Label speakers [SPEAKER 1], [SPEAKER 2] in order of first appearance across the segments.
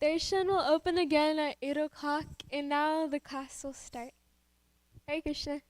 [SPEAKER 1] Darshan will open again at 8 o'clock, and now the class will start. Hare Krishna.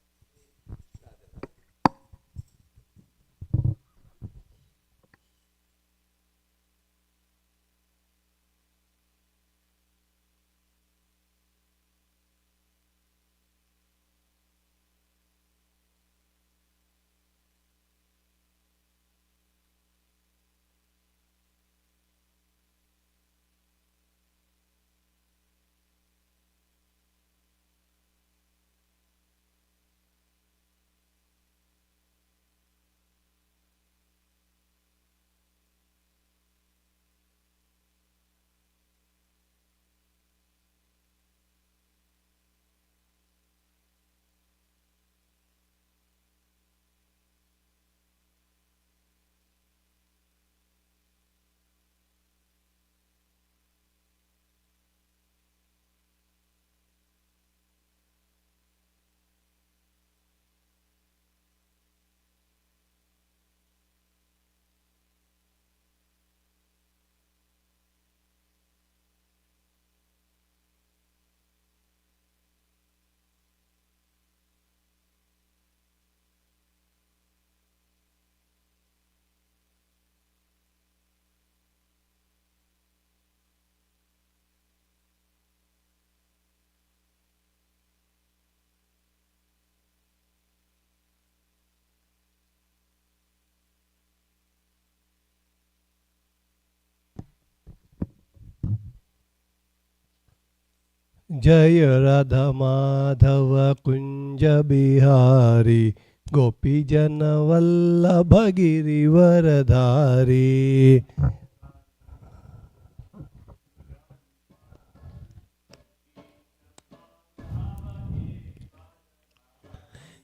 [SPEAKER 2] Jai Radha Madhav Kunj Bihari Gopi Jan Vallabh Girivardhari.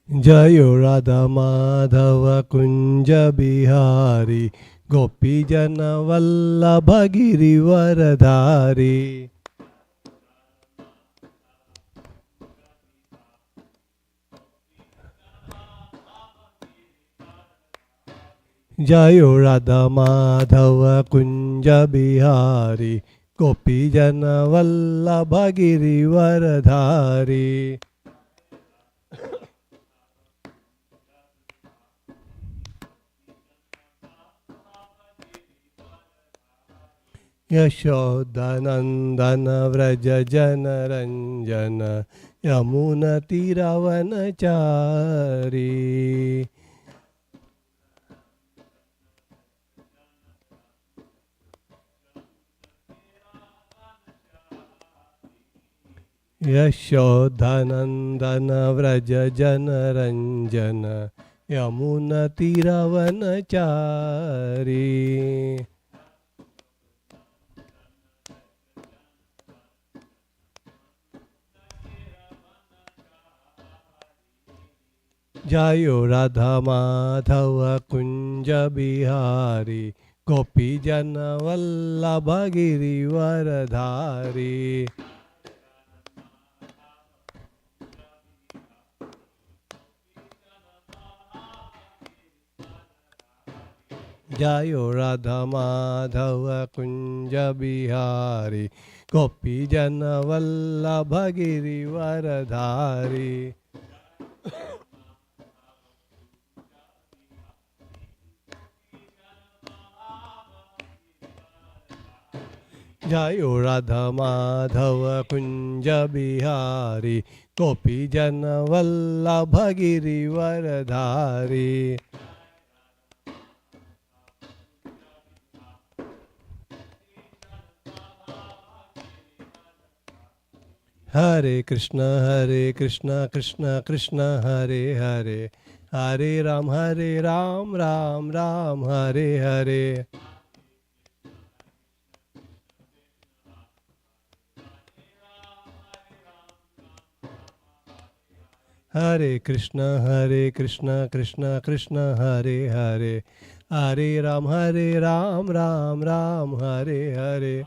[SPEAKER 2] Jai Radha Madhav Kunj Bihari Gopi Jan Vallabh Girivardhari. Jai Radha Madhav Kunj Bihari Gopi Jan Vallabh Girivardhari. यशोदनंदन Vraj Jan Ranjan Yamuna तीरवनचारी। यशोदनंदन Vraj Jan Ranjan Yamuna तीरवनचारी। Jai Radha Madhav Kunj Bihari Gopi Jan Vallabh Girivardhari. Jai Radha Madhav Kunj Bihari Gopi Jan Vallabh Girivardhari. Jai Radha Madhav Kunj Bihari Gopi Jan Vallabh Girivardhari. Hare Krishna Krishna Krishna Hare Hare, Hare Ram Ram Ram Hare Hare. Hare Krishna Krishna Krishna Hare Hare, Hare Ram Ram Ram Hare Hare.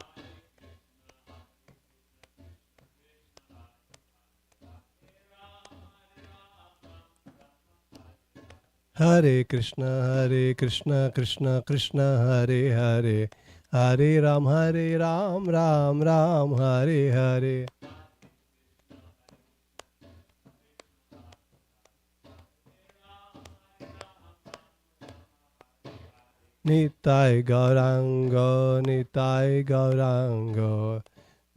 [SPEAKER 2] Hare Krishna Krishna Krishna Hare Hare, Hare Ram, Ram Ram, Hare Hare. Nitai Gaurango, Nitai Gaurango,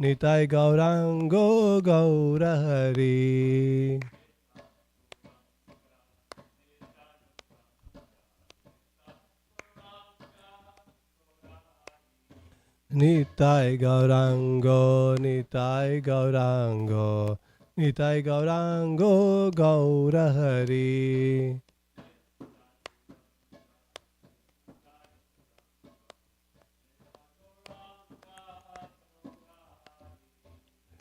[SPEAKER 2] Nitai Gaurango, Gaurahari. Nitai Gaurango, Nitai Gaurango, Nitai Gaurango, Gaurahari.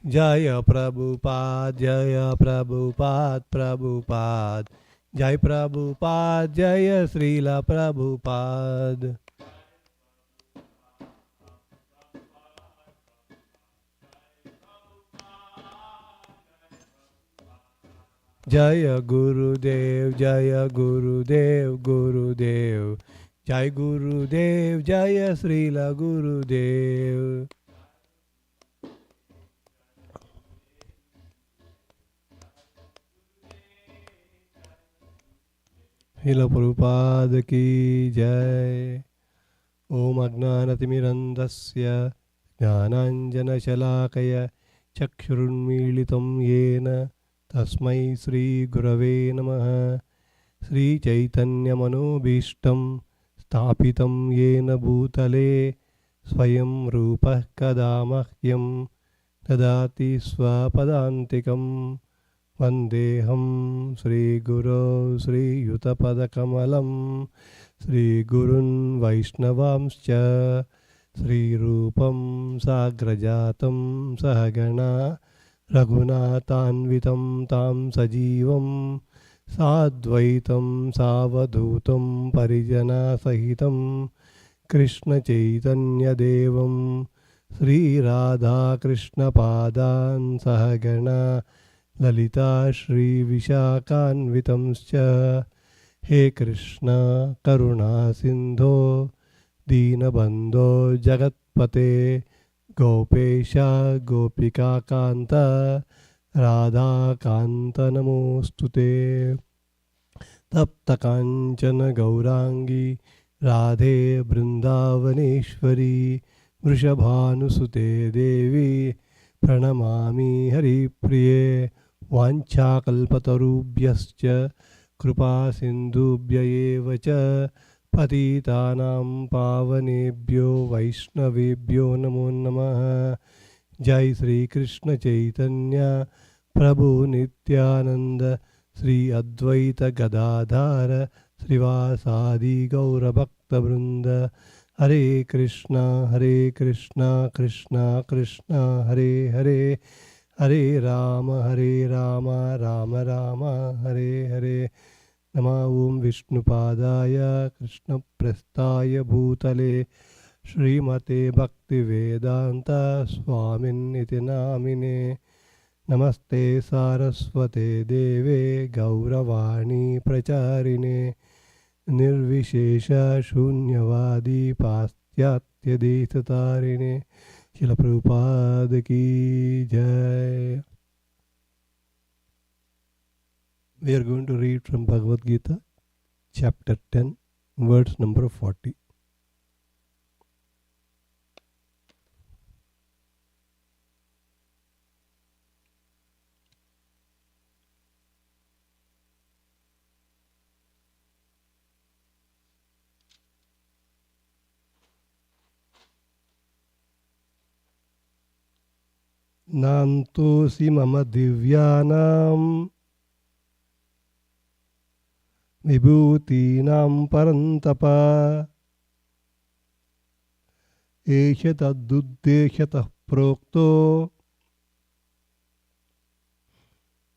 [SPEAKER 2] Jaya Prabhupada, Jaya Prabhupada, Prabhupada. Jai Prabhupada, Jaya Srila Prabhupada. Jaya Gurudev, Jaya Gurudev, Gurudev. Jai Gurudev, Jaya Srila Gurudev. Srila Prabhupada ki Jai. Om Agnanatimirandasya Jnananjana Shalakaya Chakshurunmilitam Yena Tasmai Sri Gurave Namaha. Sri Chaitanya Manobishtam Stapitam Yena Bhutale Swayam Rupah Kadamahyam Dadati Swapadantikam Vandeham Sri Guru Sri Yutapadakamalam Sri Gurun Vaishnavamscha Sri Rupam Sagrajatam Sahagana Raghunatanvitam Tam Sajivam Sadvaitam Savadutam Parijana Sahitam Krishna Chaitanya Devam Sri Radha Krishna Padan Sahagana Lalita Shri Vishakhanvitamscha. He Krishna Karuna Sindho Deenabandho Jagatpate Gopesha Gopika Kanta Radha Kanta Namostute. Tapta Kanchana Gaurangi Radhe Brindavaneshwari Vrishabhanusute Devi Pranamami Haripriye. Vanchakalpatarubhyascha Kripa Sindhubhya eva cha Patitanam Pavanebhyo Vaishnavebhyo Namo Namaha. Jai Sri Krishna Chaitanya Prabhu Nityananda Sri Advaita Gadadhara Srivasadi Gaura Bhakta Vrinda. Hare Krishna, Krishna Krishna, Hare Hare. Hare Rama, Rama Rama, Hare Hare. Nama Om Vishnupadaya Krishna Prasthaya Bhutale Srimate Bhaktivedanta Swamin iti namine. Namaste Saraswate Deve Gauravani Pracharine Nirvishesha Shunyavadi Pastyatya Desatarine. Srila Prabhupada ki Jai. We are going to read from Bhagavad Gita, chapter 10, verse number 40. Nantosi mama divyanam vibhutinam parantapa eshatadduddeshatah prokto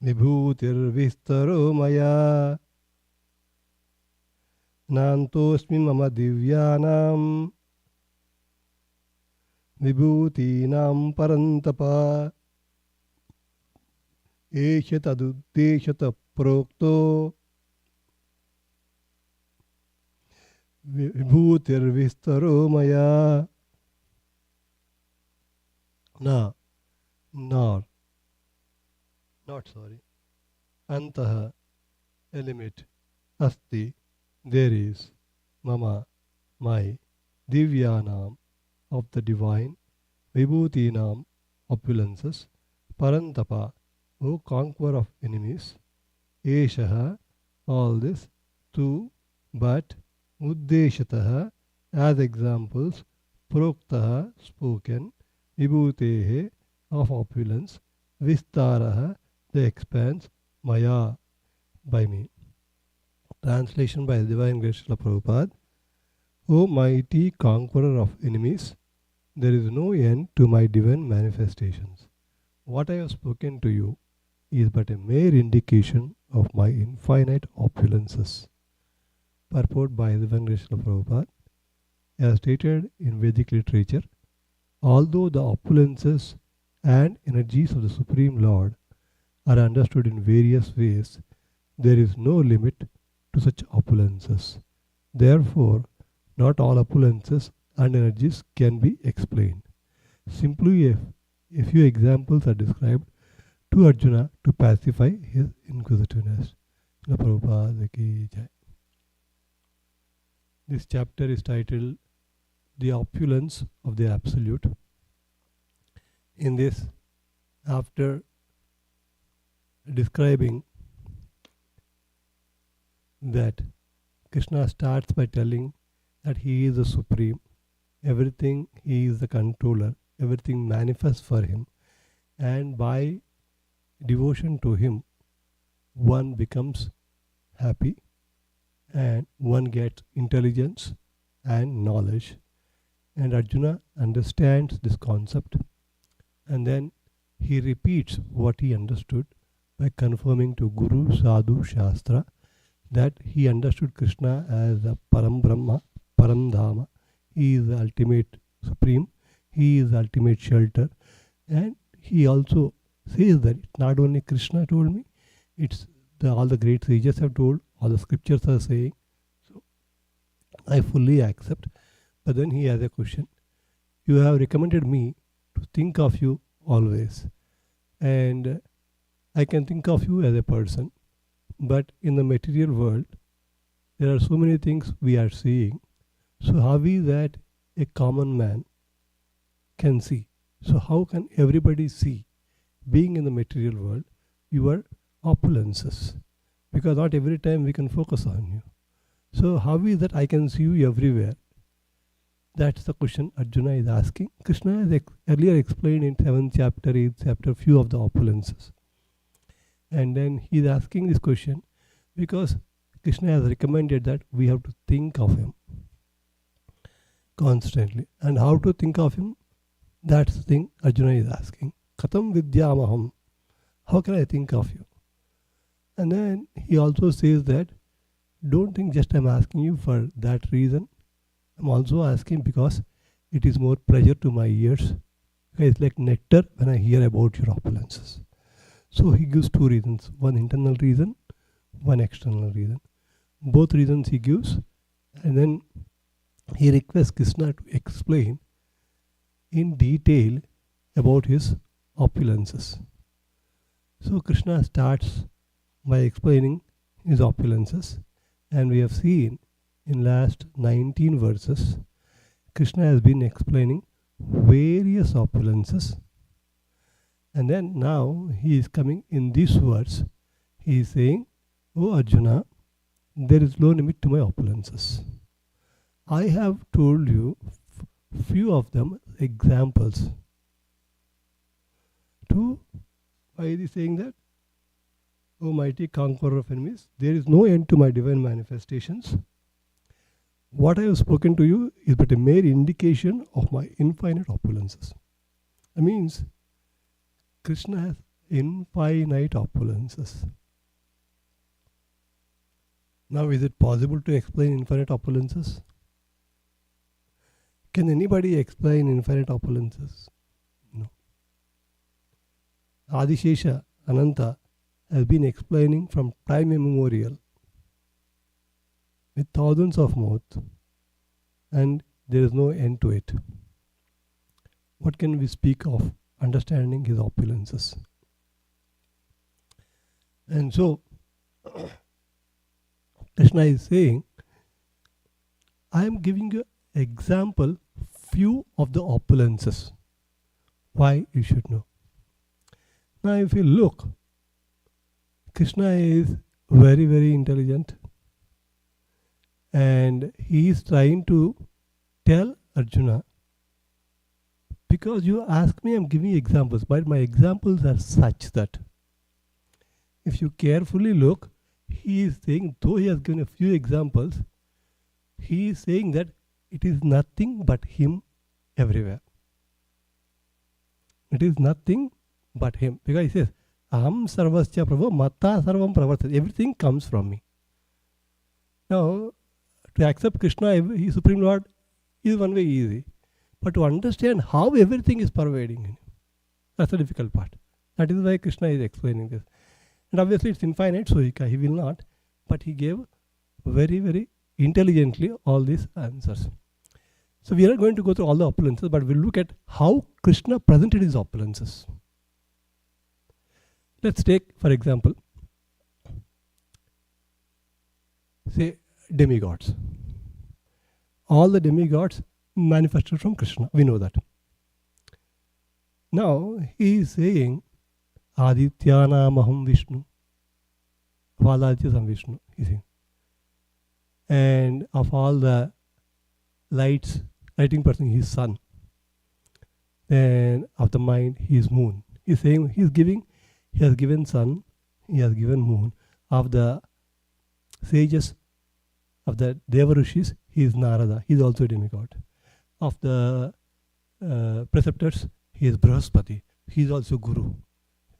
[SPEAKER 2] vibhutirvistaro maya. Nantosmi mama divyanam vibhutinam parantapa eshatadduddeshatah prokto vibhutirvistaro maya. na nor not sorry antaha a limit asti there is mama my divyanam of the divine vibhutinam opulences parantapa O conqueror of enemies eshaha all this tu but uddeshataha as examples proktaha spoken vibhutehe of opulence vistaraha the expanse maya by me. Translation by the Divine Grace Srila Prabhupada. O mighty conqueror of enemies, there is no end to my divine manifestations. What I have spoken to you is but a mere indication of my infinite opulences. Purport by the Divine Grace Srila Prabhupada. As stated in Vedic literature, although the opulences and energies of the Supreme Lord are understood in various ways, there is no limit to such opulences. Therefore, not all opulences and energies can be explained. Simply a few examples are described to Arjuna to pacify his inquisitiveness. Prabhupada ki jai. This chapter is titled The Opulence of the Absolute. In this, after describing that Krishna starts by telling that he is the supreme, everything he is the controller, everything manifests for him, and by devotion to him one becomes happy and one gets intelligence and knowledge. And Arjuna understands this concept, and then he repeats what he understood by confirming to Guru, Sadhu, Shastra that he understood Krishna as the Param Brahma, Param Dhama. He is the ultimate supreme, he is the ultimate shelter, and he also says that it's not only Krishna told me, it's all the great sages have told, all the scriptures are saying. So I fully accept. But then he has a question. You have recommended me to think of you always, and I can think of you as a person, but in the material world there are so many things we are seeing. So how is that a common man can see? So how can everybody see, being in the material world, your opulences? Because not every time we can focus on you. So how is that I can see you everywhere? That's the question Arjuna is asking. Krishna has earlier explained in 7th chapter, 8th chapter, few of the opulences. And then he is asking this question because Krishna has recommended that we have to think of him constantly. And how to think of him? That's the thing Arjuna is asking. Katam vidyamaham. How can I think of you? And then he also says that don't think just I'm asking you for that reason. I'm also asking because it is more pleasure to my ears. It's like nectar when I hear about your opulences. So he gives two reasons. One internal reason, one external reason. Both reasons he gives, and then he requests Krishna to explain in detail about his opulences. So Krishna starts by explaining his opulences, and we have seen in last 19 verses, Krishna has been explaining various opulences. And then now he is coming in this verse. He is saying, O Arjuna, there is no limit to my opulences. I have told you few of them examples. Why is he saying that? O mighty conqueror of enemies, there is no end to my divine manifestations. What I have spoken to you is but a mere indication of my infinite opulences. That means Krishna has infinite opulences. Now, is it possible to explain infinite opulences? Can anybody explain infinite opulences? No. Adishesha, Ananta, has been explaining from time immemorial with thousands of mouths, and there is no end to it. What can we speak of understanding his opulences. And so, Krishna is saying, I am giving you example, few of the opulences. Why you should know. Now if you look, Krishna is very, very intelligent, and he is trying to tell Arjuna, because you ask me, I am giving examples, but my examples are such that if you carefully look, he is saying, though he has given a few examples, he is saying that it is nothing but him everywhere. It is nothing but him. Because he says, Aham sarvasya prabhu matta sarvam pravartate. Everything comes from me. Now, to accept Krishna, he is Supreme Lord, is one way easy. But to understand how everything is pervading him, that's the difficult part. That is why Krishna is explaining this. And obviously it's infinite, so he will not. But he gave very, very intelligently all these answers. So we are going to go through all the opulences, but we'll look at how Krishna presented his opulences. Let's take, for example, say demigods. All the demigods manifested from Krishna. We know that. Now he is saying, Adityanamaham Vishnu. Of all Adityas, I'm Vishnu. He's saying. And of all the lighting person, he is sun. Then of the mind, he is moon. He's saying, he has given sun, he has given moon. Of the sages, of the Deva Rishis, he is Narada. He is also a demigod. Of the preceptors, he is Brahaspati. He is also Guru.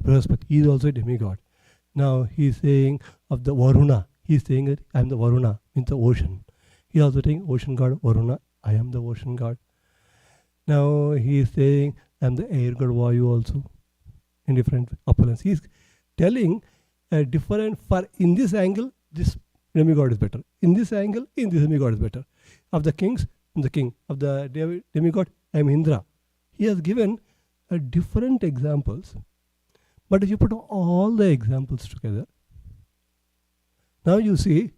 [SPEAKER 2] Brahaspati, he is also a demigod. Now he is saying of the Varuna, he is saying that I am the Varuna, means the ocean. He is also saying ocean god Varuna, I am the ocean god. Now he is saying I am the air god Vayu also, in different opulence. He is telling a different, for in this angle, this demigod is better. In this angle, in this demigod is better. Of the kings, I am the king. Of the demigod, I am Indra. He has given different examples. But if you put all the examples together, now you see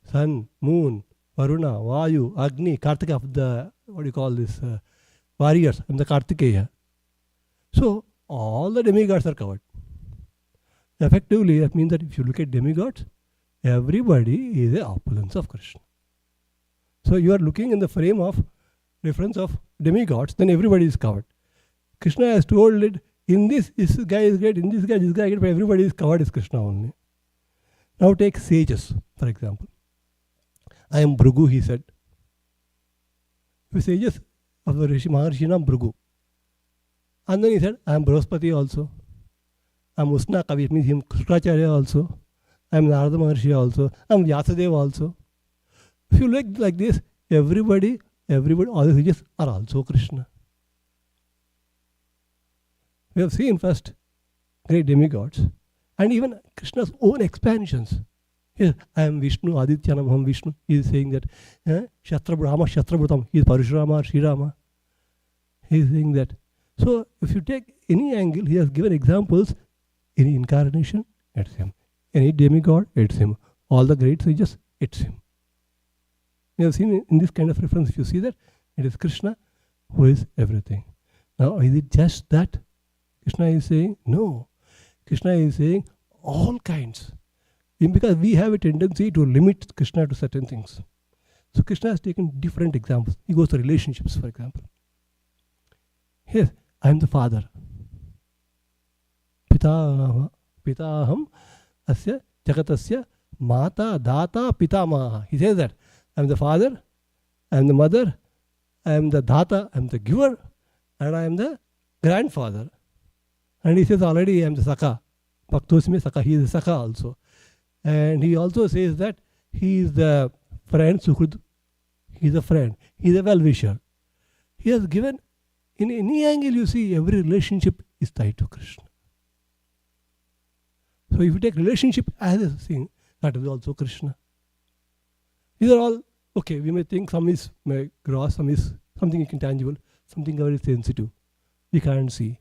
[SPEAKER 2] sun, moon, Varuna, Vayu, Agni, Kartika, of the, what do you call this, warriors, I am the Kartikeya. So, all the demigods are covered. Effectively, that means that if you look at demigods, everybody is the opulence of Krishna. So, you are looking in the frame of reference of demigods, then everybody is covered. Krishna has told it, in this guy is great, in this guy is great, but everybody is covered is Krishna only. Now take sages, for example. I am Bhrigu, he said. The sages of the Rishi Maharshi Nam Bhrigu. And then he said, I am Brahaspati also. I am Usna Kavi, it means him Shukracharya also. I am Narada Maharshi also. I am Vyasadeva also. If you look like this, everybody, all the sages are also Krishna. We have seen first great demigods and even Krishna's own expansions. Yes, I am Vishnu, Adityanamaham Vishnu. He is saying that Shastrabhutama, Shastrabhutam. He is Parashurama or Srirama. He is saying that. So, if you take any angle, he has given examples. Any incarnation, it's him. Any demigod, it's him. All the great sages, it's him. We have seen in this kind of reference, if you see that, it is Krishna who is everything. Now, is it just that? Krishna is saying, no. Krishna is saying all kinds. Because we have a tendency to limit Krishna to certain things. So Krishna has taken different examples. He goes to relationships, for example. Yes, I am the father. Pitaham asya jagatasya mata data pitamaha. He says that I am the father, I am the mother, I am the data, I am the giver, and I am the grandfather. And he says already I am the Saka. Bhaktosmi Saka, he is the Saka also. And he also says that he is the friend, Sukrud. He is a friend. He is a well-wisher. He has given, in any angle you see, every relationship is tied to Krishna. So if you take relationship as a thing, that is also Krishna. These are all, okay, we may think some is gross, some is something intangible, something very sensitive. We can't see.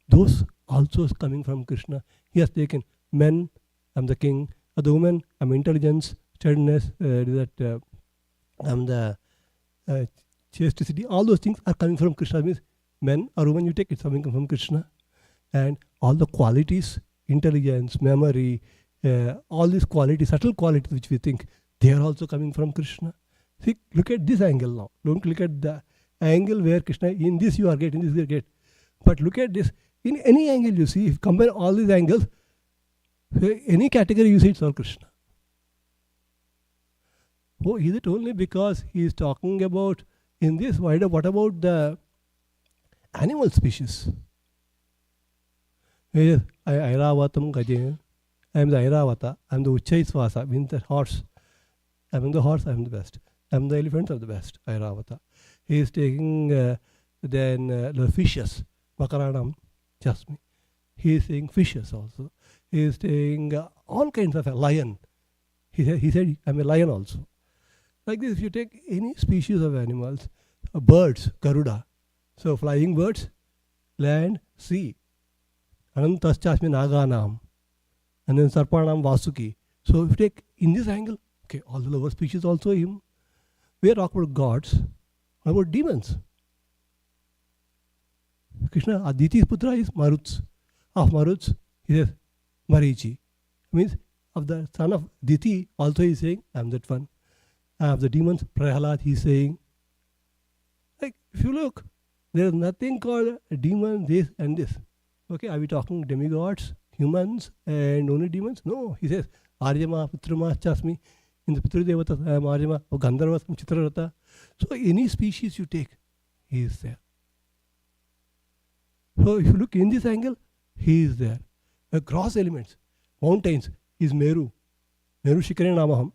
[SPEAKER 2] those also is coming from Krishna. He has taken men, I'm the king, the woman, I'm intelligence, steadiness, I'm the uh, chastity. All those things are coming from Krishna. Means men or woman, you take it's coming from Krishna. And all the qualities, intelligence, memory, all these qualities, subtle qualities which we think, they are also coming from Krishna. See, look at this angle now. Don't look at the angle where Krishna, in this you are getting, in this you are getting. But look at this. In any angle you see, if you compare all these angles, any category you see, it's all Krishna. Oh, is it only because he is talking about in this? What about the animal species? Yes, Airavatam Gajen. I am the Airavata. I am the Uchaisvasa, means the horse. I am the horse, I am the best. I am the elephant, I am the best. Airavata. He is taking then the fishes. Makaranam, Jasmi. He is saying fishes also. He is saying all kinds of a lion. He said, I am a lion also. Like this, if you take any species of animals, birds, Garuda. So flying birds, land, sea. Anantaschasmi Naganam. And then Sarpanam Vasuki. So if you take in this angle, okay, all the lower species also him. We are talking about gods, about demons. Krishna, Aditi's Putra is Maruts. Of Maruts, he says Marichi. Means of the son of Diti, also he is saying, I am that one. Of the demons, Prahalad, he is saying. Like, if you look, there is nothing called a demon, this and this. Okay, are we talking demigods, humans, and only demons? No, he says, Aryama, Putrama, Chasmi. In the Pitru Devata, I am Aryama, or Gandharvas, Chitrarata. So any species you take, he is there. So if you look in this angle, he is there. Across elements, mountains, is Meru. Meru Shikare Namaham.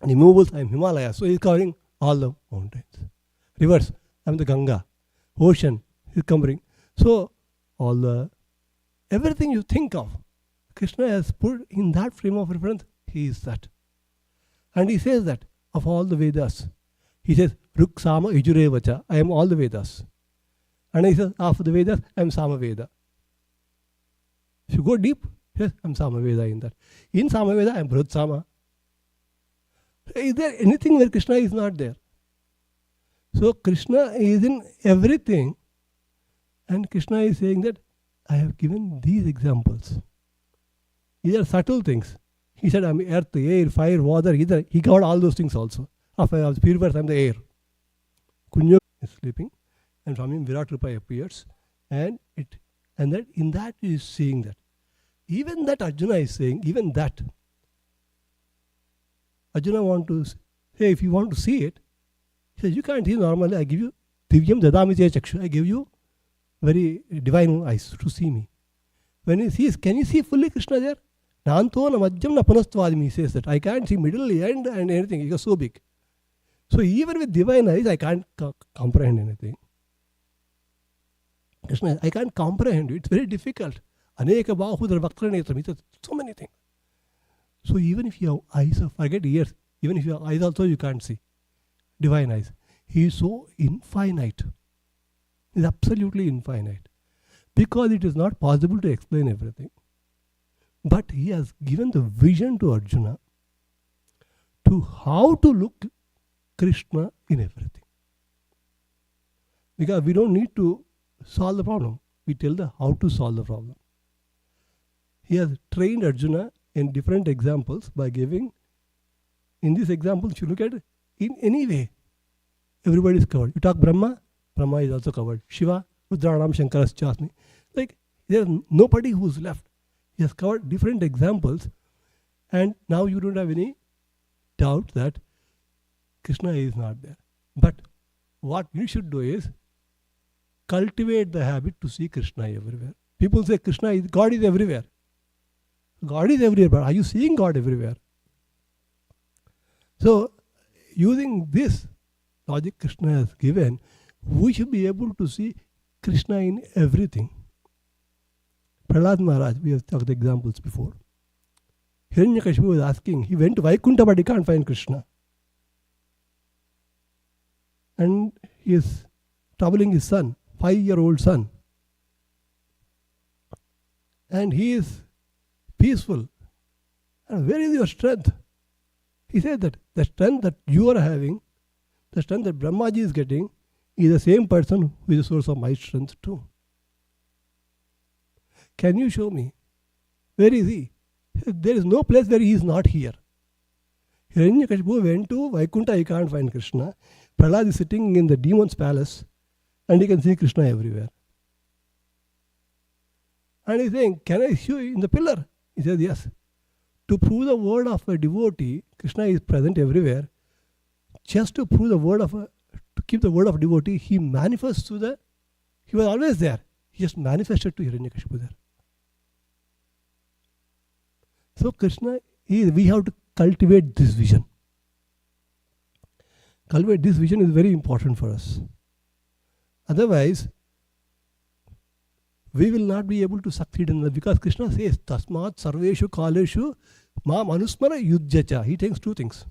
[SPEAKER 2] And immovables, I am Himalaya. So he is covering all the mountains. Rivers, I am the Ganga. Ocean, he is covering. So all the, everything you think of, Krishna has put in that frame of reference, he is that. And he says that of all the Vedas. He says, Ruk Sama Yajure Vacha, I am all the Vedas. And he says, of the Vedas, I am Sama Veda. If you go deep, yes, I am Sama Veda in that. In Sama Veda, I am Brut Sama. Is there anything where Krishna is not there? So Krishna is in everything. And Krishna is saying that I have given these examples. These are subtle things. He said, I am earth, air, fire, water. He covered all those things also. Of the purifiers, I am the air. Kunyo is sleeping. And from him Virat Rupa appears. And that in that he is seeing that. Even that Arjuna is saying, even that. Arjuna want to say, if you want to see it, he says, you can't see normally. I give you Divyam Dadamiti Chakshu. I give you very divine eyes to see me. When he sees, can you see fully Krishna there? Nanto na majjam na panastvadimi, he says that. I can't see middle, end and anything. He was so big. So even with divine eyes, I can't comprehend anything. Krishna, I can't comprehend you. It's very difficult. Aneka bahudra bhaktra netra. So many things. So even if you have eyes, forget ears. Even if you have eyes also, you can't see. Divine eyes. He is so infinite. He is absolutely infinite. Because it is not possible to explain everything. But he has given the vision to Arjuna to how to look Krishna in everything. Because we don't need to solve the problem. We tell the how to solve the problem. He has trained Arjuna in different examples by giving, in these examples, if you look at it, in any way, everybody is covered. You talk Brahma, Brahma is also covered. Shiva, Rudranam, Shankaras, Chasmi. Like, there is nobody who is left. He has covered different examples, and now you don't have any doubt that Krishna is not there. But what you should do is cultivate the habit to see Krishna everywhere. People say God is everywhere. God is everywhere, but are you seeing God everywhere? So, using this logic Krishna has given, we should be able to see Krishna in everything. Prahlad Maharaj, we have talked examples before. Hiranyakashipu was asking, he went to Vaikunta but he can't find Krishna. And he is troubling his son, 5-year-old son. and he is peaceful. And where is your strength? He said that the strength that you are having, the strength that Brahmaji is getting, is the same person who is the source of my strength too. Can you show me? Where is he? There is no place where he is not here. Hiranyakashipu went to Vaikuntha, he can't find Krishna. Prahlad is sitting in the demon's palace and he can see Krishna everywhere. And he's saying, can I see you in the pillar? He says, yes. To prove the word of a devotee, Krishna is present everywhere. Just to prove the word of to keep the word of devotee, he manifests to he was always there. He just manifested to Hiranyakashipu there. So Krishna, we have to cultivate this vision. Cultivate this vision is very important for us. Otherwise, we will not be able to succeed in that, because Krishna says, Tasmat Sarveshu Kaleshu Mam Anusmara Yudjacha. He takes two things.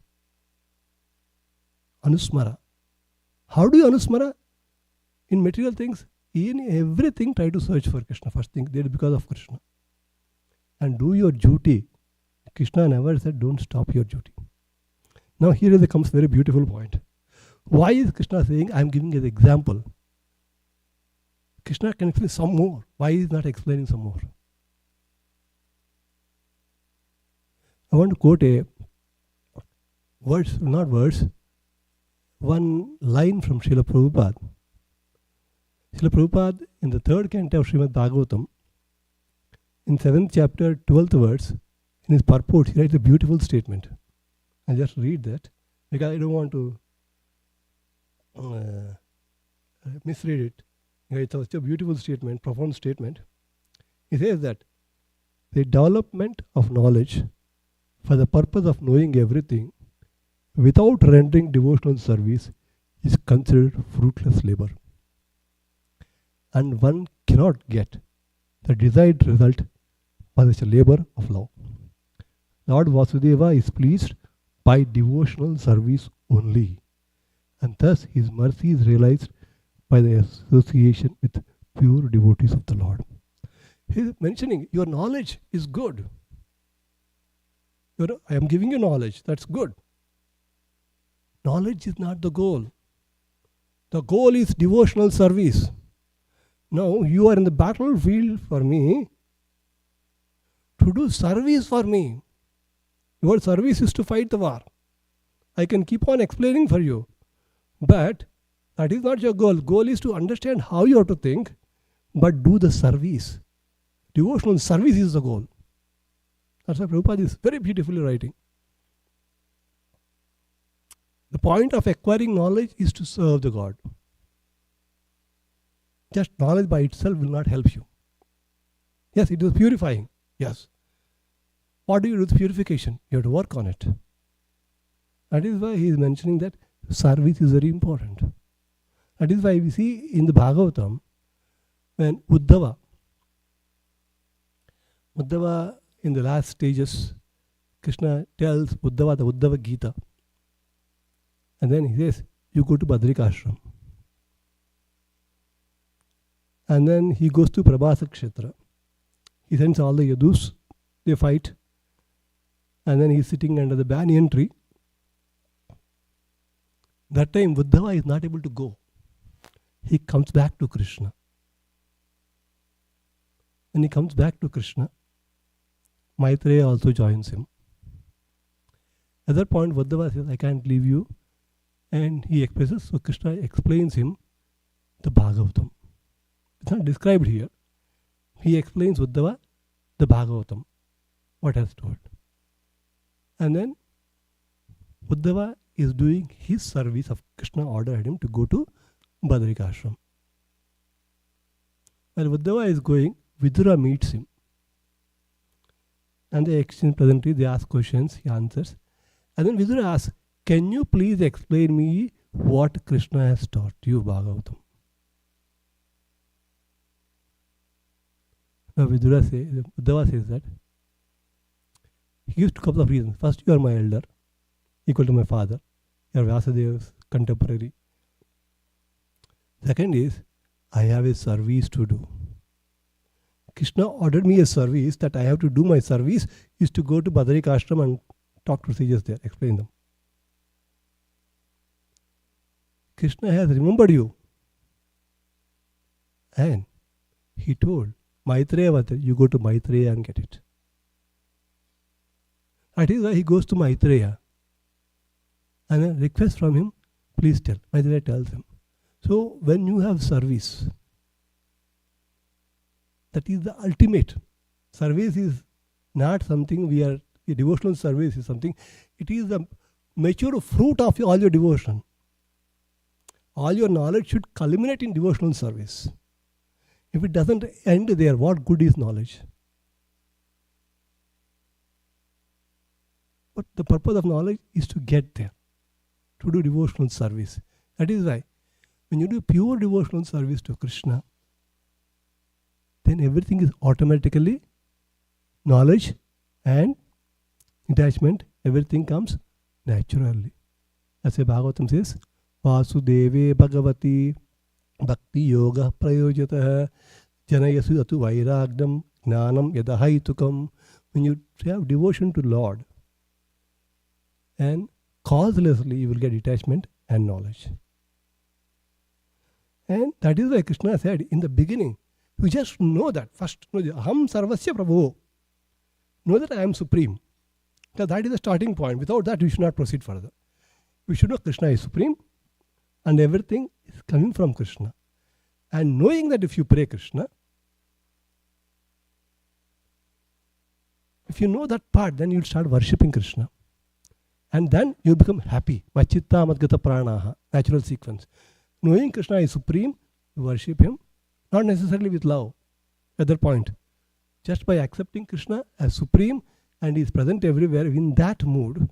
[SPEAKER 2] Anusmara. How do you anusmara? In material things, in everything, try to search for Krishna. First thing, that is because of Krishna. And do your duty. Krishna never said, don't stop your duty. Now here comes very beautiful point. Why is Krishna saying, I am giving an example? Krishna can explain some more. Why is he not explaining some more? I want to quote a one line from Srila Prabhupada. Srila Prabhupada, in the third canto of Srimad Bhagavatam, in 7th chapter, 12th verse, in his purport, he writes a beautiful statement. I'll just read that, because I don't want to misread it. It's such a beautiful statement, profound statement. He says that the development of knowledge for the purpose of knowing everything without rendering devotional service is considered fruitless labor. And one cannot get the desired result by such a labor of love. Lord Vasudeva is pleased by devotional service only, and thus his mercy is realized by the association with pure devotees of the Lord. He is mentioning your knowledge is good. I am giving you knowledge, that's good. Knowledge is not the goal. The goal is devotional service. Now you are in the battlefield for me to do service for me. Your service is to fight the war. I can keep on explaining for you, but that is not your goal. Goal is to understand how you have to think, but do the service. Devotional service is the goal. That's why Prabhupada is very beautifully writing. The point of acquiring knowledge is to serve the God. Just knowledge by itself will not help you. Yes, it is purifying. Yes. What do you do with purification? You have to work on it. That is why he is mentioning that service is very important. That is why we see in the Bhagavatam, when Uddhava in the last stages, Krishna tells Uddhava the Uddhava Gita. And then he says, you go to Badrikashram. And then he goes to Prabhasa Kshetra. He sends all the Yadus, they fight. And then he is sitting under the banyan tree. That time Uddhava is not able to go. He comes back to Krishna. When he comes back to Krishna, Maitreya also joins him. At that point, Uddhava says, I can't leave you. And he expresses, so Krishna explains him the Bhagavatam. It's not described here. He explains Uddhava the Bhagavatam, what has told. And then Uddhava is doing his service of Krishna ordered him to go to Badrikashram. While Uddhava is going, Vidura meets him. And they exchange pleasantries, they ask questions, he answers. And then Vidura asks, can you please explain me what Krishna has taught you, Bhagavatam? Now Uddhava says that. He gives a couple of reasons. First, you are my elder, equal to my father. You are Vyasadeva's contemporary. Second is, I have a service to do. Krishna ordered me a service that I have to do my service is to go to Badarik Ashram and talk to sages there, explain them. Krishna has remembered you. And he told Maitreya was there, you go to Maitreya and get it. That is why he goes to Maitreya and a request from him, please tell. Maitreya tells him. So when you have service, that is the ultimate. Service is not something a devotional service is something, it is the mature fruit of all your devotion. All your knowledge should culminate in devotional service. If it doesn't end there, what good is knowledge? But the purpose of knowledge is to get there, to do devotional service. That is why when you do pure devotional service to Krishna, then everything is automatically knowledge and detachment, everything comes naturally. As the Bhagavatam says, Vasudeve Bhagavati Bhakti Yoga Prayojatah Janayasu Atu Vairagdam Gnanam Yadahaitukam. When you have devotion to Lord, and causelessly you will get detachment and knowledge. And that is why Krishna said in the beginning, you just know that. First, know that Aham Sarvasya Prabhu. Know that I am supreme. So that is the starting point. Without that, we should not proceed further. We should know Krishna is supreme and everything is coming from Krishna. And knowing that if you pray Krishna, if you know that part, then you'll start worshipping Krishna. And then you'll become happy. Machitta madgata pranaha. Natural sequence. Knowing Krishna is supreme, you worship him. Not necessarily with love. Other point. Just by accepting Krishna as supreme and he is present everywhere, in that mood,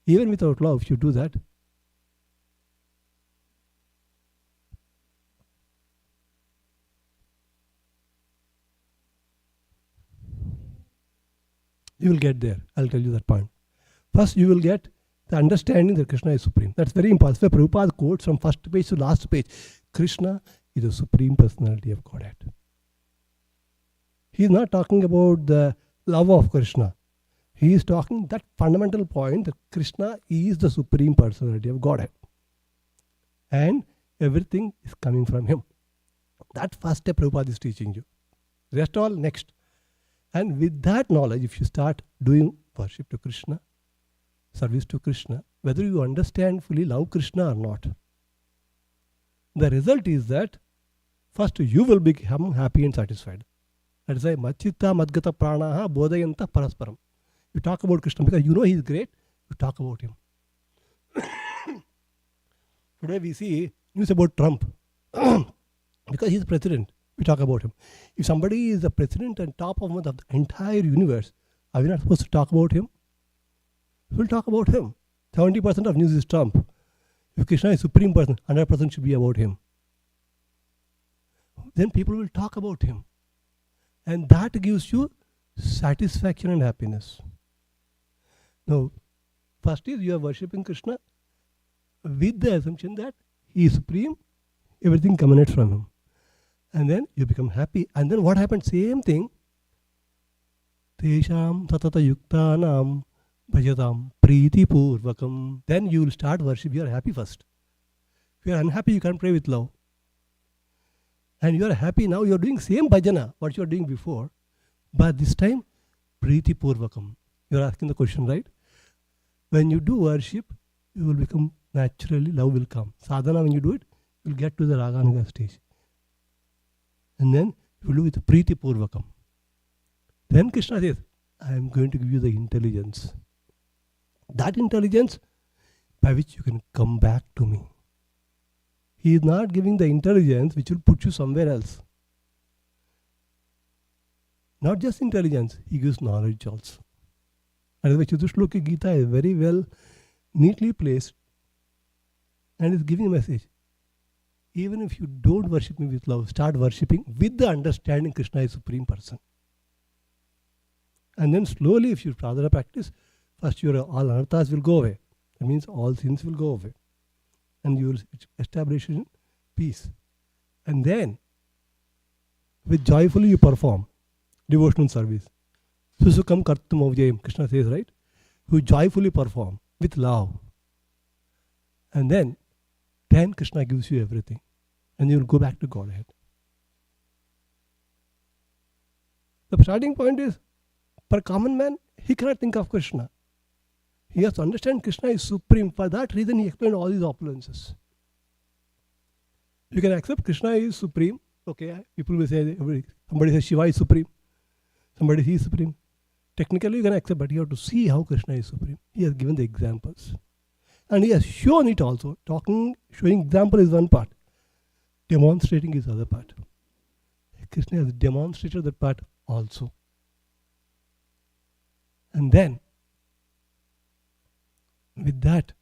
[SPEAKER 2] even without love, if you do that, you will get there. I'll tell you that point. First, you will get the understanding that Krishna is supreme. That's very important. So Prabhupada quotes from first page to last page. Krishna is the supreme personality of Godhead. He is not talking about the love of Krishna. He is talking that fundamental point that Krishna is the supreme personality of Godhead. And everything is coming from him. That first step Prabhupada is teaching you. Rest all next. And with that knowledge, if you start doing worship to Krishna, service to Krishna, whether you understand fully love Krishna or not, the result is that first you will become happy and satisfied. That is why Machitta Madgata Pranaha Bodhayanta Parasparam. You talk about Krishna because you know he is great, you talk about him. Today we see news about Trump. Because he is president, we talk about him. If somebody is the president and top of the entire universe, are we not supposed to talk about him? We will talk about him. 70% of news is Trump. If Krishna is supreme person, 100% should be about him. Then people will talk about him. And that gives you satisfaction and happiness. Now, first is you are worshipping Krishna with the assumption that he is supreme, everything emanates from him. And then you become happy. And then what happens? Same thing. Tesham tatata yuktanam bhajatam priti purvakam. Then you will start worship. You are happy first. If you are unhappy, you can't pray with love. And you are happy now, you are doing same bhajana, what you are doing before. But this time, priti purvakam. You are asking the question, right? When you do worship, you will become naturally, love will come. Sadhana, when you do it, you will get to the Raganuga stage. And then you will do with priti purvakam. Then Krishna says, I am going to give you the intelligence. That intelligence by which you can come back to me. He is not giving the intelligence which will put you somewhere else. Not just intelligence, he gives knowledge also. And the Chatusloki Gita is very well, neatly placed and is giving a message. Even if you don't worship me with love, start worshipping with the understanding Krishna is supreme person. And then slowly, if you sadhana practice, first your all anarthas will go away. That means all sins will go away. And you will establish peace. And then, with joyfully you perform. devotional service. Susukam kartum avyayam, Krishna says, right? Who joyfully perform with love. And then Krishna gives you everything. And you will go back to Godhead. The starting point is, for a common man, he cannot think of Krishna. He has to understand Krishna is supreme. For that reason, he explained all these opulences. You can accept Krishna is supreme. Okay, people will say, somebody says Shiva is supreme. Somebody says he is supreme. Technically, you can accept, but you have to see how Krishna is supreme. He has given the examples. And he has shown it also. Showing example is one part. Demonstrating is the other part. Krishna has demonstrated that part also. And then, with that,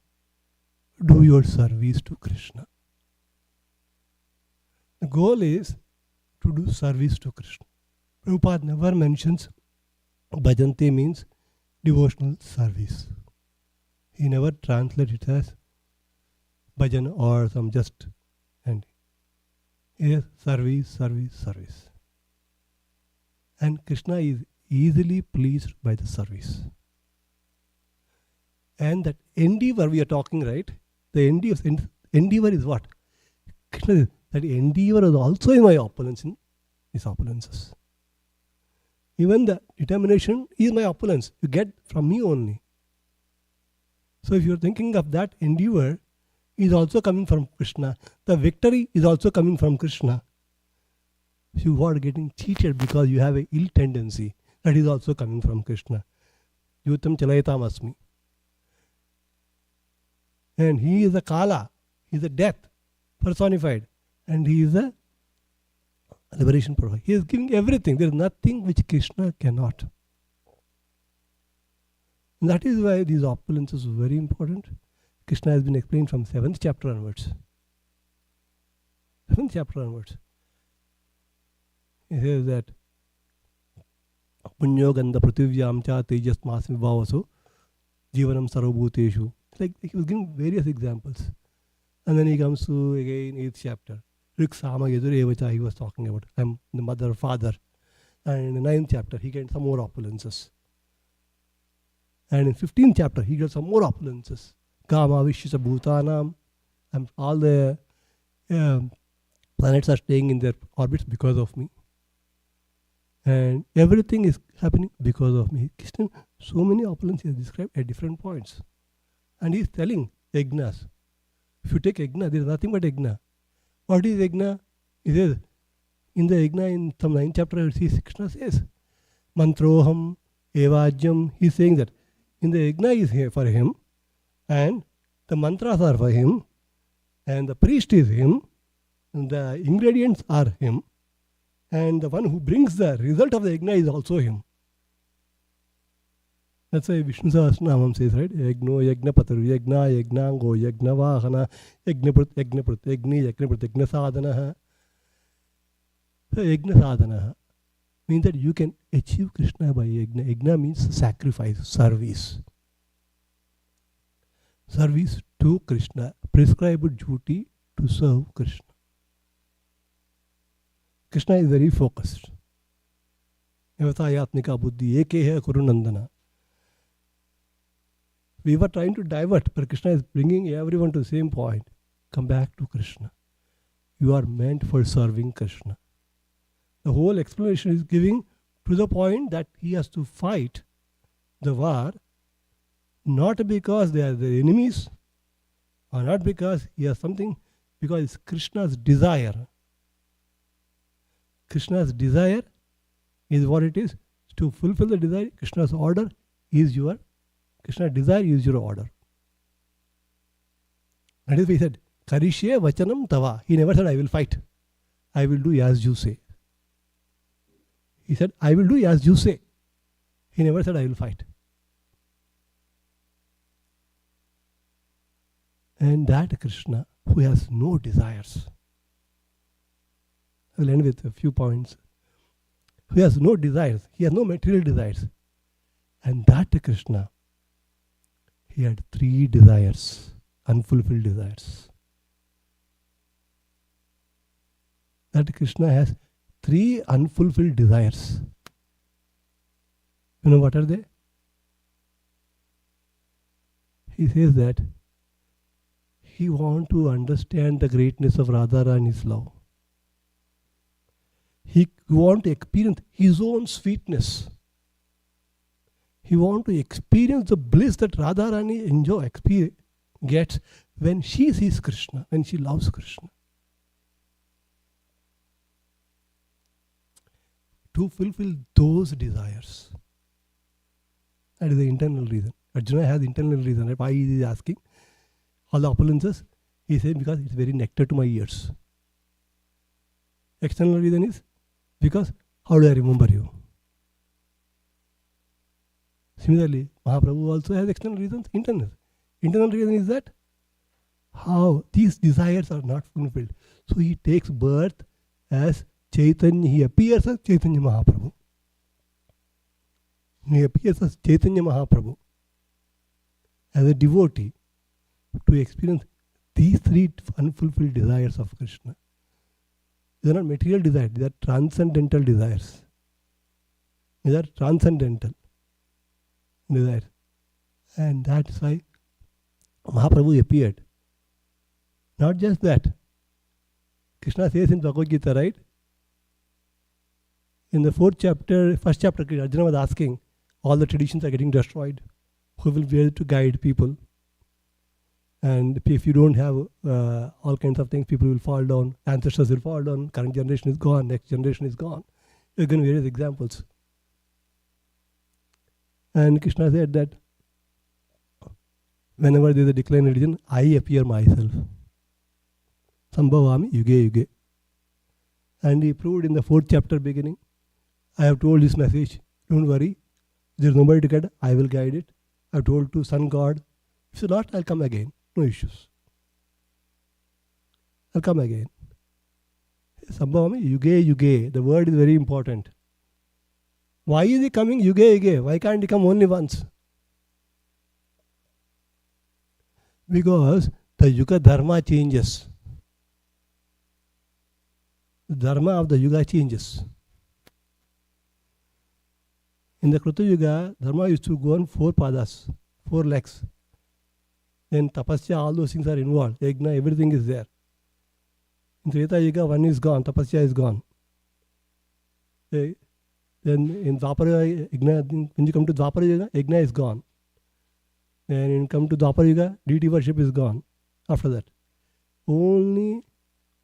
[SPEAKER 2] do your service to Krishna. The goal is to do service to Krishna. Prabhupada never mentions bhajante means devotional service. He never translates it as bhajan or some just and it is service, service, service. And Krishna is easily pleased by the service. And that endeavor we are talking, right? The endeavor is what? Krishna, that endeavor is also in my opulence, in his opulences. Even the determination is my opulence. You get from me only. So if you are thinking of that endeavor, is also coming from Krishna. The victory is also coming from Krishna. You are getting cheated because you have an ill tendency. That is also coming from Krishna. Yutam chalayatam asmi. And he is a Kala. He is a death personified. And he is a liberation provider. He is giving everything. There is nothing which Krishna cannot. And that is why these opulences are very important. Krishna has been explained from 7th chapter onwards. 7th chapter onwards. He says that Punyo gandha prativyam cha tejas masmi bhavaso jivanam sarvabhuteshu. Like he was giving various examples. And then he comes to again 8th chapter. Riksama Yedurevacha he was talking about. I'm the mother, father. And in the 9th chapter he gets some more opulences. And in 15th chapter he gets some more opulences. Kama Vishisa Bhutanam. And all the planets are staying in their orbits because of me. And everything is happening because of me. Krishna, so many opulences he has described at different points. And he is telling yajnas. If you take yajna, there is nothing but yajna. What is yajna? He says, in the yajna, in some 9th chapter, Krishna says, Mantroham, Evajyam. He is saying that in the yajna is here for him, and the mantras are for him, and the priest is him, and the ingredients are him, and the one who brings the result of the yajna is also him. That's why Vishnu Sahasranamam says, right? Yagno, Yagnapatar, Yagna, Yagnango, Yagnavahana, Yagnaprat, Yagnaprat, Yagni, Yagnaprat, Yagnasadhanaha. So Yagnasadhanaha means that you can achieve Krishna by Yagna. Yagna means sacrifice, service. Service to Krishna. Prescribed duty to serve Krishna. Krishna is very focused. Yavatayatmika buddhi ekeha kurunandana. We were trying to divert, but Krishna is bringing everyone to the same point. Come back to Krishna. You are meant for serving Krishna. The whole explanation is giving to the point that he has to fight the war, not because they are the enemies, or not because he has something, because it's Krishna's desire. Krishna's desire is what it is. To fulfill the desire, Krishna's order is your Krishna's desire is your order. That is why he said, Karishye vachanam tava. He never said, I will fight. I will do as you say. He said, I will do as you say. He never said, I will fight. And that Krishna, who has no desires. I will end with a few points. Who has no desires. He has no material desires. And that Krishna, he had 3 desires, unfulfilled desires. That Krishna has 3 unfulfilled desires. You know what are they? He says that he wants to understand the greatness of Radharani's love. He wants to experience his own sweetness. He wants to experience the bliss that Radharani gets when she sees Krishna, when she loves Krishna. To fulfill those desires. That is the internal reason. Arjuna has internal reason. Right? Why he is asking all the opulences? He says because it's very nectar to my ears. External reason is because how do I remember you? Similarly, Mahaprabhu also has external reasons, internal. Internal reason is that how these desires are not fulfilled. So he takes birth as Chaitanya, he appears as Chaitanya Mahaprabhu. He appears as Chaitanya Mahaprabhu as a devotee to experience these three unfulfilled desires of Krishna. These are not material desires, these are transcendental desires. These are transcendental desires. And that's why Mahaprabhu appeared. Not just that. Krishna says in Bhagavad Gita, right? In the first chapter, Arjuna was asking, all the traditions are getting destroyed. Who will be able to guide people? And if you don't have all kinds of things, people will fall down. Ancestors will fall down. Current generation is gone. Next generation is gone. We're going to various examples. And Krishna said that whenever there is a decline in religion, I appear myself. Sambhavami yuge yuge. And he proved in the fourth chapter beginning, I have told this message. Don't worry. There is nobody to guide. I will guide it. I have told to Sun God. If not, I'll come again. No issues. I'll come again. Sambhavami yuge yuge. The word is very important. Why is he coming yuge yuge? Why can't he come only once? Because the yuga dharma changes. The dharma of the yuga changes. In the Kruta Yuga, dharma used to go on 4 padas, 4 legs. Then tapasya, all those things are involved. Yajna, everything is there. In Treta Yuga, 1 is gone, tapasya is gone. Then in Dwapara Yuga, when you come to Dwapara Yuga, yajna is gone. Then when you come to Dwapara Yuga, deity worship is gone. After that, only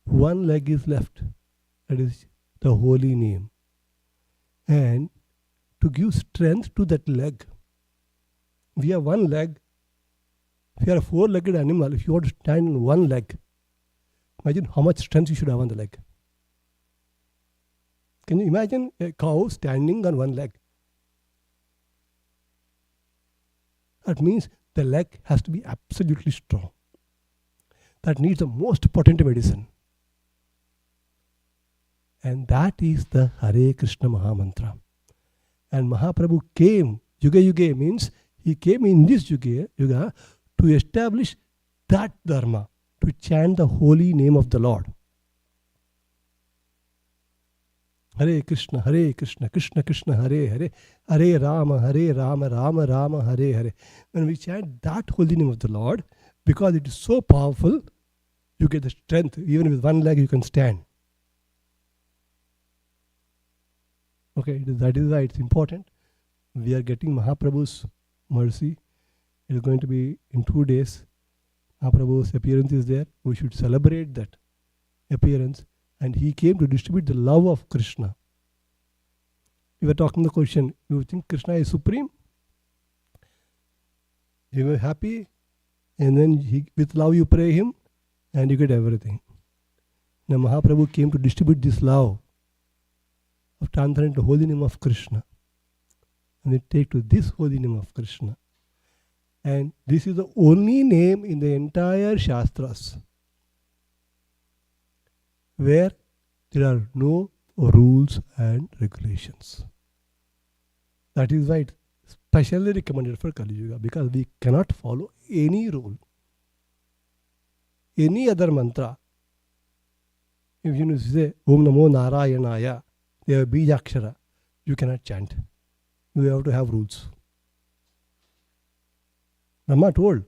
[SPEAKER 2] 1 leg is left. That is the holy name. And to give strength to that leg, we have 1 leg. If you are a 4-legged animal, if you want to stand on 1 leg, imagine how much strength you should have on the leg. Can you imagine a cow standing on 1 leg? That means the leg has to be absolutely strong. That needs the most potent medicine. And that is the Hare Krishna Mahamantra. And Mahaprabhu came, Yuga Yuga means he came in this Yuga to establish that dharma, to chant the holy name of the Lord. Hare Krishna, Krishna Krishna, Hare Hare, Hare Rama, Rama Rama, Hare Hare. When we chant that holy name of the Lord, because it is so powerful, you get the strength. Even with 1 leg you can stand. Okay, that is why it's important. We are getting Mahaprabhu's mercy. It is going to be in 2 days. Mahaprabhu's appearance is there. We should celebrate that appearance. And he came to distribute the love of Krishna. We were talking the question, you think Krishna is supreme? You were happy, and then with love you pray him, and you get everything. Now Mahaprabhu came to distribute this love of transcendent the holy name of Krishna. And we take to this holy name of Krishna. And this is the only name in the entire Shastras where there are no rules and regulations. That is why it's specially recommended for Kali Yuga, because we cannot follow any rule, any other mantra. If you say Om Namo Narayanaya, they have Bijakshara, you cannot chant. you have to have rules. Brahma told,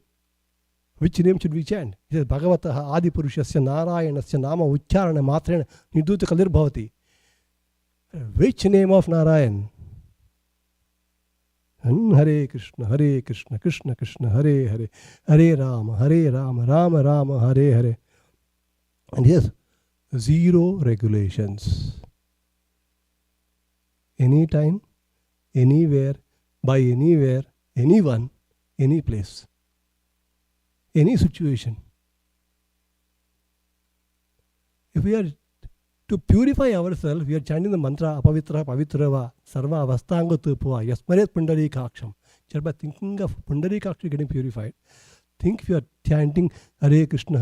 [SPEAKER 2] which name should we chant? He says, Bhagavataha Adipurushasya Narayanasya Nama Uchcharana Matrena Niduta Kalir Bhavati. Which name of Narayan? Hare Krishna, Krishna Krishna, Hare Hare, Hare Rama, Rama Rama, Hare Hare. And yes, zero regulations. Anytime, anywhere, by anywhere, anyone, any place, any situation. If we are to purify ourselves, we are chanting the mantra Apavitra Pavitrava Sarva Avastanga Tupua Yasmaret Pundarikaksham. Just by thinking of Pundarikaksham getting purified, think we are chanting Hare Krishna,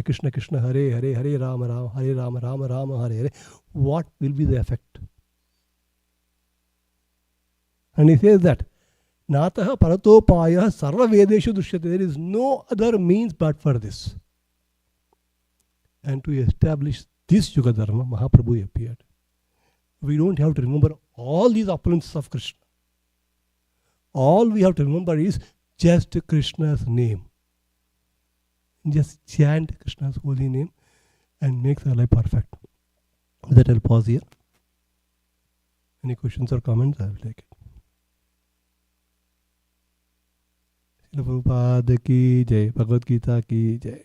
[SPEAKER 2] Krishna Krishna, Hare Hare, Hare Rama Rama, Hare Rama, Rama Rama, Hare Hare. What will be the effect? And he says that Nataha Paratopaya Sarva Vedeshu Dushyate. There is no other means but for this. And to establish this Yuga Dharma, Mahaprabhu appeared. We don't have to remember all these opulences of Krishna. All we have to remember is just Krishna's name. Just chant Krishna's holy name and makes our life perfect. With that, I'll pause here. Any questions or comments? I will take it. Prabhupada ki jai, Bhagavad Gita ki jai.